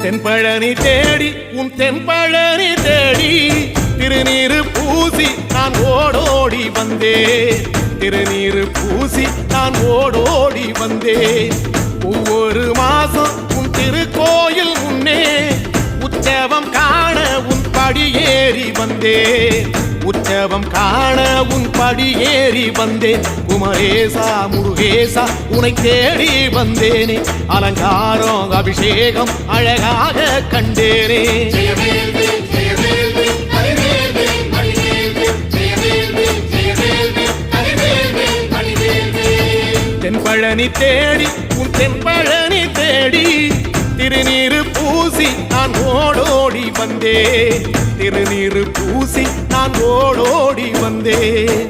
தென்பழனி தேடி உன் தென்பழனி தேடி திருநீரு பூசி நான் ஓடோடி வந்தேன். திருநீரு பூசி நான் ஓடோடி வந்தேன். ஒவ்வொரு மாசம் உன் திருக்கோயில் முன்னே உற்சவம் காண உன் படியேறி வந்தேன். உற்சவம் காண உன் படியேறி வந்தேன். குமரேசா முருகேசா உனை தேடி வந்தேனே. அலங்காரம் அபிஷேகம் அழகாக கண்டேனே. தென்பழனி தேடி உன் தென்பழனி தேடி திருநீரு பூசி நான் ஓடோடி வந்தேன். திருநீரு பூசி நான் ஓடோடி வந்தேன்.